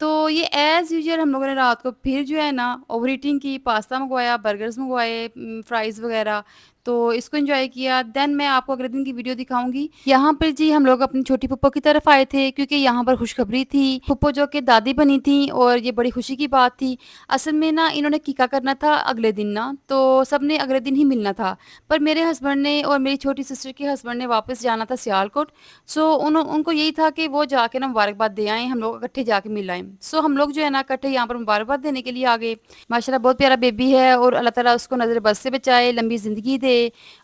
تو یہ as usual ہم لوگوں نے رات کو پھر جو ہے نا اوور ایٹنگ کی، پاستا منگوایا، برگرز منگوائے، فرائز وغیرہ، تو اس کو انجوائے کیا۔ دین میں آپ کو اگلے دن کی ویڈیو دکھاؤں گی۔ یہاں پر جی ہم لوگ اپنی چھوٹی پھپھو کی طرف آئے تھے، کیونکہ یہاں پر خوشخبری تھی، پھپھو جو کہ دادی بنی تھی، اور یہ بڑی خوشی کی بات تھی۔ اصل میں نا انہوں نے کیکا کرنا تھا اگلے دن نا، تو سب نے اگلے دن ہی ملنا تھا، پر میرے ہسبینڈ نے اور میری چھوٹی سسٹر کے ہسبینڈ نے واپس جانا تھا سیالکوٹ، سو ان کو یہی تھا کہ وہ جا کے نا مبارکباد دے آئیں، ہم لوگ اکٹھے جا کے مل آئیں۔ سو ہم لوگ جو ہے نا اکٹھے یہاں پر مبارکباد دینے کے لیے آ گئے۔ ماشاءاللہ بہت پیارا بیبی ہے، اور اللہ تعالیٰ اس کو نظر بد سے بچائے، لمبی زندگی دے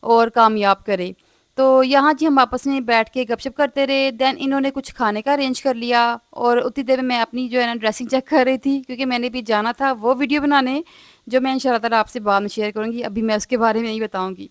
اور کامیاب کرے۔ تو یہاں جی ہم آپس میں بیٹھ کے گپ شپ کرتے رہے، دین انہوں نے کچھ کھانے کا ارینج کر لیا، اور اتنی دیر میں اپنی جو ہے نا ڈریسنگ چیک کر رہی تھی، کیونکہ میں نے بھی جانا تھا وہ ویڈیو بنانے، جو میں انشاءاللہ تعالیٰ آپ سے بعد میں شیئر کروں گی، ابھی میں اس کے بارے میں نہیں بتاؤں گی۔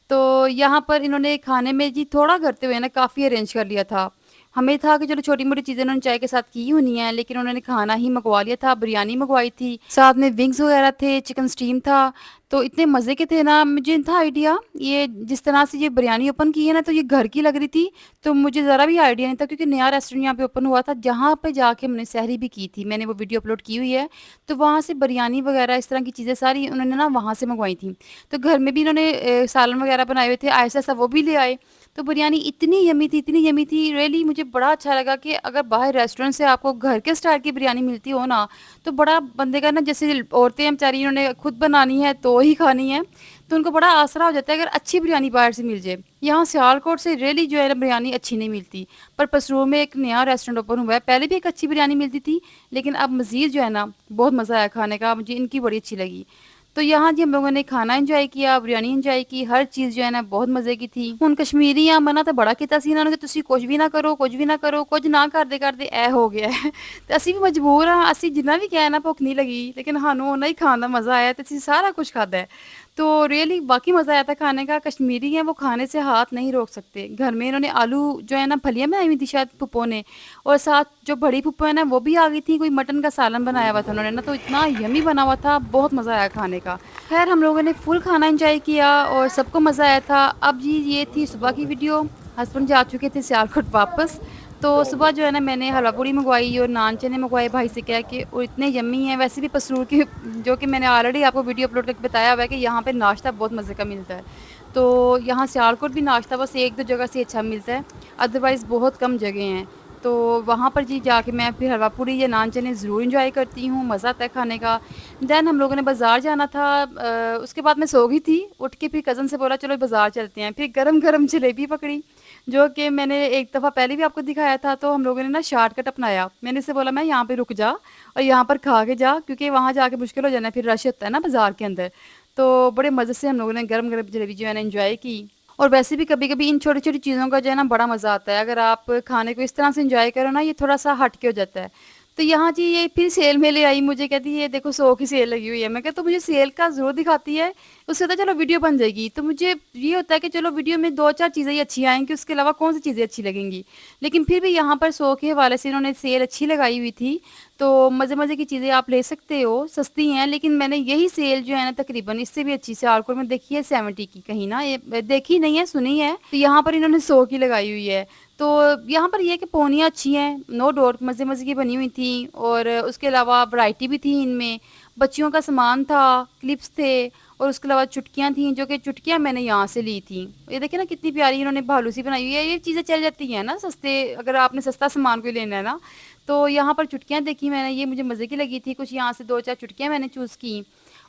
تو یہاں پر انہوں نے کھانے میں جی تھوڑا کرتے ہوئے نا کافی ارینج کر لیا تھا۔ ہمیں تھا کہ چلو چھوٹی موٹی چیزیں انہوں نے چائے کے ساتھ کی ہونی ہیں، لیکن انہوں نے کھانا ہی منگوا لیا تھا، بریانی منگوائی تھی، ساتھ میں ونگز وغیرہ تھے، چکن اسٹیم تھا، تو اتنے مزے کے تھے نا، مجھے تھا آئیڈیا یہ جس طرح سے یہ بریانی اوپن کی ہے نا، تو یہ گھر کی لگ رہی تھی، تو مجھے ذرا بھی آئیڈیا نہیں تھا، کیونکہ نیا ریسٹورینٹ یہاں پہ اوپن ہوا تھا، جہاں پہ جا کے ہم نے سحری بھی کی تھی، میں نے وہ ویڈیو اپلوڈ کی ہوئی ہے، تو وہاں سے بریانی وغیرہ اس طرح کی چیزیں ساری انہوں نے نا وہاں سے منگوائی تھیں۔ تو گھر میں بھی انہوں نے سالن وغیرہ بنائے ہوئے تھے، ایسا ایسا وہ بھی لے آئے، تو بریانی اتنی یمی تھی، اتنی یمی تھی، ریئلی مجھے بڑا اچھا لگا کہ اگر باہر ریسٹورینٹ سے آپ کو گھر کے اسٹائل کی بریانی ملتی ہو نا، تو بڑا بندے کا نا، جیسے عورتیں بیچاری انہوں نے خود بنانی ہے تو ہی کھانی ہے، تو ان کو بڑا آسرا ہو جاتا ہے اگر اچھی بریانی باہر سے مل جائے۔ یہاں سیالکوٹ سے ریئلی جو ہے نا بریانی اچھی نہیں ملتی، پر پسرور میں ایک نیا ریسٹورینٹ اوپن ہوا ہے، پہلے بھی ایک اچھی بریانی ملتی تھی، لیکن اب مزید جو ہے نا بہت مزہ آیا کھانے کا، مجھے ان کی بڑی اچھی لگی۔ تو یہاں جی ہم لوگوں نے کھانا انجوائے کیا، بریانی انجوائے کی، ہر چیز جو ہے نا بہت مزے کی تھی۔ ہن کشمیری آ منع تو بڑا کیتا سی انہوں نے کہ تسی کچھ بھی نہ کرو، کچھ بھی نہ کرو، کچھ نہ کرتے کرتے اے ہو گیا ہے، تو اسی بھی مجبور ہاں، اسی جنہ بھی کہا نا بھوک نہیں لگی، لیکن سانوں اونّا ہی کھان دا مزہ آیا، تے اسی سارا کچھ کھادا ہے۔ تو ریئلی باقی مزہ آیا تھا کھانے کا۔ کشمیری ہیں وہ کھانے سے ہاتھ نہیں روک سکتے۔ گھر میں انہوں نے آلو جو ہے نا پھلیاں بنائی ہوئی تھی شاید پھپھو نے، اور ساتھ جو بڑی پھپھو ہے نا وہ بھی آ گئی تھی، کوئی مٹن کا سالن بنایا ہوا تھا انہوں نے نا، تو اتنا یمی بنا ہوا تھا، بہت مزہ آیا کھانے کا۔ خیر ہم لوگوں نے فل کھانا انجوائے کیا اور سب کو مزہ آیا تھا۔ اب جی یہ تھی صبح کی ویڈیو، ہسبینڈ جا چکے تھے سیالکوٹ واپس، تو صبح جو ہے نا میں نے حلوہ پوری منگوائی اور نان چنے منگوائے بھائی سے کہہ کے، اور اتنے یمی ہیں ویسے بھی پسرور کے، جو کہ میں نے آلریڈی آپ کو ویڈیو اپلوڈ کر کے بتایا ہوا ہے کہ یہاں پہ ناشتہ بہت مزے کا ملتا ہے۔ تو یہاں سیالکوٹ بھی ناشتہ بس ایک دو جگہ سے اچھا ملتا ہے، ادروائز بہت کم جگہ ہیں، تو وہاں پر جی جا کے میں پھر حلوہ پوری یا نان چنے ضرور انجوائے کرتی ہوں، مزہ آتا ہے کھانے کا۔ دین ہم لوگوں نے بازار جانا تھا، اس کے بعد میں سو گئی تھی، اٹھ کے پھر کزن سے بولا چلو بازار چلتے ہیں، پھر گرم گرم جلیبی پکڑی، جو کہ میں نے ایک دفعہ پہلے بھی آپ کو دکھایا تھا، تو ہم لوگوں نے نا شارٹ کٹ اپنایا، میں نے اسے بولا میں یہاں پہ رک جا اور یہاں پر کھا کے جا، کیونکہ وہاں جا کے مشکل ہو جانا ہے، پھر رش ہوتا ہے نا بازار کے اندر، تو بڑے مزے سے ہم لوگوں نے گرم گرم جلیبی جو ہے نا انجوائے کی۔ اور ویسے بھی کبھی کبھی ان چھوٹی چھوٹی چیزوں کا جو ہے نا بڑا مزہ آتا ہے، اگر آپ کھانے کو اس طرح سے انجوائے کرو نا، یہ تھوڑا سا ہٹ کے ہو جاتا ہے۔ تو یہاں جی یہ پھر سیل میں لے آئی، مجھے کہتی ہے یہ دیکھو 100 کی سیل لگی ہوئی ہے، میں کہا تو مجھے سیل کا ضرور دکھاتی ہے، اس سے تو چلو ویڈیو بن جائے گی، تو مجھے یہ ہوتا ہے کہ چلو ویڈیو میں دو چار چیزیں ہی اچھی آئیں گی، اس کے علاوہ کون سی چیزیں اچھی لگیں گی، لیکن پھر بھی یہاں پر 100 کے حوالے سے انہوں نے سیل اچھی لگائی ہوئی تھی، تو مزے مزے کی چیزیں آپ لے سکتے ہو، سستی ہیں، لیکن میں نے یہی سیل جو ہے نا تقریباً اس سے بھی اچھی سیالکوٹ میں دیکھی ہے 70 کی، کہیں نا یہ دیکھی نہیں ہے سنی ہے، تو یہاں پر انہوں نے 100 کی لگائی ہوئی ہے۔ تو یہاں پر یہ کہ پونیاں اچھی ہیں، نو ڈاؤٹ مزے مزے کی بنی ہوئی تھیں، اور اس کے علاوہ ورائٹی بھی تھی ان میں، بچیوں کا سامان تھا، کلپس تھے، اور اس کے علاوہ چٹکیاں تھیں، جو کہ چٹکیاں میں نے یہاں سے لی تھیں، یہ دیکھیں نا کتنی پیاری انہوں نے بھالو سی بنائی ہوئی ہے، یہ چیزیں چل جاتی ہیں نا سستے، اگر آپ نے سستا سامان کوئی لینا ہے نا، تو یہاں پر چٹکیاں دیکھی میں نے، یہ مجھے مزے کی لگی تھی، کچھ یہاں سے دو چار چٹکیاں میں نے چوز کی،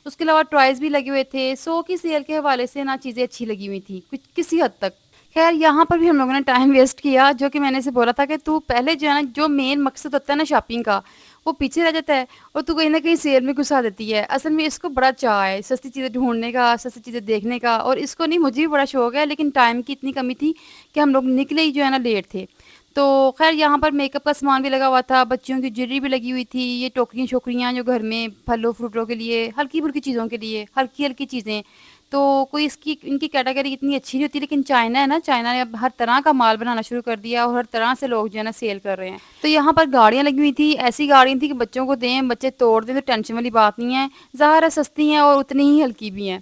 اس کے علاوہ ٹوائز بھی لگے ہوئے تھے، 100 کی سیل کے حوالے سے نا چیزیں اچھی لگی ہوئی تھیں کچھ کسی حد تک۔ خیر یہاں پر بھی ہم لوگوں نے ٹائم ویسٹ کیا، جو کہ میں نے اسے بولا تھا کہ تو پہلے جو ہے نا جو مین مقصد ہوتا ہے نا شاپنگ کا وہ پیچھے رہ جاتا ہے، اور تو کہیں نہ کہیں سیل میں گھسا دیتی ہے، اصل میں اس کو بڑا چاہ ہے سستی چیزیں ڈھونڈنے کا، سستی چیزیں دیکھنے کا، اور اس کو نہیں مجھے بھی بڑا شوق ہے، لیکن ٹائم کی اتنی کمی تھی کہ ہم لوگ نکلے ہی جو ہے نا لیٹ تھے۔ تو خیر یہاں پر میک اپ کا سامان بھی لگا ہوا تھا، بچیوں کی جویلری بھی لگی ہوئی تھی، یہ ٹوکریاں شوکریاں جو گھر میں پھلوں فروٹوں کے لیے، ہلکی پھلکی چیزوں کے لیے، ہلکی ہلکی چیزیں، تو کوئی اس کی ان کی کیٹیگری اتنی اچھی نہیں ہوتی، لیکن چائنا ہے نا، چائنا نے اب ہر طرح کا مال بنانا شروع کر دیا، اور ہر طرح سے لوگ جو ہے نا سیل کر رہے ہیں۔ تو یہاں پر گاڑیاں لگی ہوئی تھی، ایسی گاڑیاں تھیں کہ بچوں کو دیں بچے توڑ دیں تو ٹینشن والی بات نہیں ہے، ظاہر ہے سستی ہیں اور اتنی ہی ہلکی بھی ہیں۔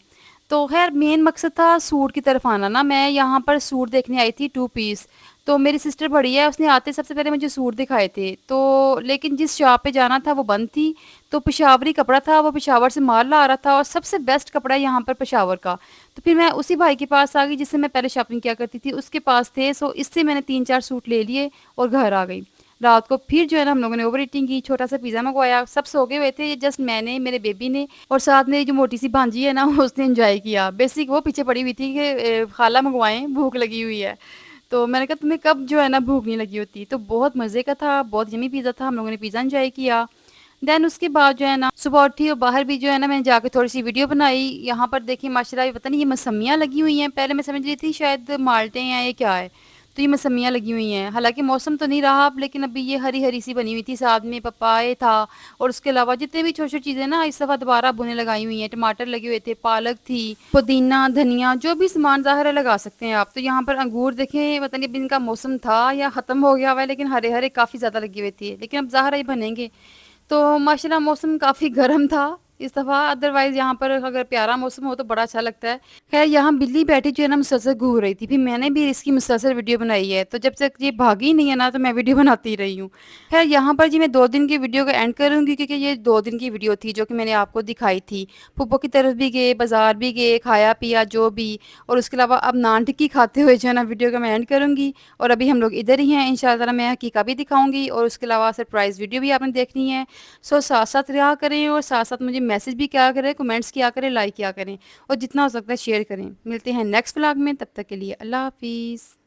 تو خیر مین مقصد تھا سوٹ کی طرف آنا نا، میں یہاں پر سوٹ دیکھنے آئی تھی 2 پیس، تو میری سسٹر بڑی ہے، اس نے آتے سب سے پہلے مجھے سوٹ دکھائے تھے، تو لیکن جس شاپ پہ جانا تھا وہ بند تھی، تو پشاوری کپڑا تھا، وہ پشاور سے مال لا رہا تھا اور سب سے بیسٹ کپڑا ہے یہاں پر پشاور کا، تو پھر میں اسی بھائی کے پاس آ گئی جس سے میں پہلے شاپنگ کیا کرتی تھی، اس کے پاس تھے، سو اس سے میں نے 3-4 سوٹ لے لیے اور گھر آ گئی۔ رات کو پھر جو ہے نا ہم لوگوں نے اوور ایٹنگ کی، چھوٹا سا پیزا منگوایا، سب سو گئے ہوئے تھے، جسٹ میں نے، میرے بیبی نے اور ساتھ میری جو موٹی سی بھانجی ہے نا اس نے انجوائے کیا، بیسک وہ پیچھے پڑی ہوئی تھی کہ خالہ منگوائیں، بھوک لگی ہوئی ہے، تو میں نے کہا تمہیں کب جو ہے نا بھوک نہیں لگی ہوتی، تو بہت مزے کا تھا، بہت یمی پیزا تھا، ہم لوگوں نے پیزا انجوائے کیا۔ دین اس کے بعد جو ہے نا صبح اٹھی اور باہر بھی جو ہے نا میں نے جا کے تھوڑی سی ویڈیو بنائی، یہاں پر دیکھیں ماشاء اللہ پتہ نہیں یہ مسمیاں لگی ہوئی ہیں، پہلے میں سمجھ رہی تھی شاید مالٹے ہیں، یہ کیا ہے، تو یہ مسمیاں لگی ہوئی ہیں، حالانکہ موسم تو نہیں رہا اب، لیکن ابھی یہ ہری ہری سی بنی ہوئی تھی، ساتھ میں پپائے تھا، اور اس کے علاوہ جتنے بھی چھوٹی چھوٹی چیزیں نا اس دفعہ دوبارہ بونے لگائی ہوئی ہیں، ٹماٹر لگے ہوئے تھے، پالک تھی، پودینہ، دھنیا، جو بھی سامان ظاہر ہے لگا سکتے ہیں آپ، تو یہاں پر انگور دیکھیں پتہ نہیں اب ان کا موسم تھا یا ختم ہو گیا ہوا ہے، لیکن ہرے ہرے کافی زیادہ لگے ہوئے تھے، لیکن اب ظاہر ہے یہ بنیں گے، تو ماشاء اللہ موسم کافی گرم تھا اس دفعہ، ادروائز یہاں پر اگر پیارا موسم ہو تو بڑا اچھا لگتا ہے۔ خیر یہاں بلی بیٹھی جو ہے نا مسلسل گھور رہی تھی، پھر میں نے بھی اس کی مسلسل ویڈیو بنائی ہے، تو جب تک یہ بھاگی نہیں ہے نا تو میں ویڈیو بناتی رہی ہوں۔ خیر یہاں پر جی میں 2 دن کی ویڈیو کا اینڈ کروں گی، کیونکہ یہ 2 دن کی ویڈیو تھی جو کہ میں نے آپ کو دکھائی تھی، پھپھو کی طرف بھی گئے، بازار بھی گئے، کھایا پیا جو بھی، اور اس کے علاوہ اب نان ٹکی کھاتے ہوئے جو ہے نا ویڈیو کا میں اینڈ کروں گی، اور ابھی ہم لوگ ادھر ہی ہیں، ان شاء اللہ تعالیٰ میں حقیقہ بھی دکھاؤں گی، اور اس کے علاوہ سرپرائز ویڈیو بھی آپ نے دیکھنی ہے، سو ساتھ ساتھ رہا کریں، اور ساتھ ساتھ مجھے میسج بھی کیا کریں، کمنٹس کیا کریں، لائک کیا کریں، اور جتنا ہو سکتا ہے شیئر کریں۔ ملتے ہیں نیکسٹ ولاگ میں، تب تک کے لیے اللہ حافظ۔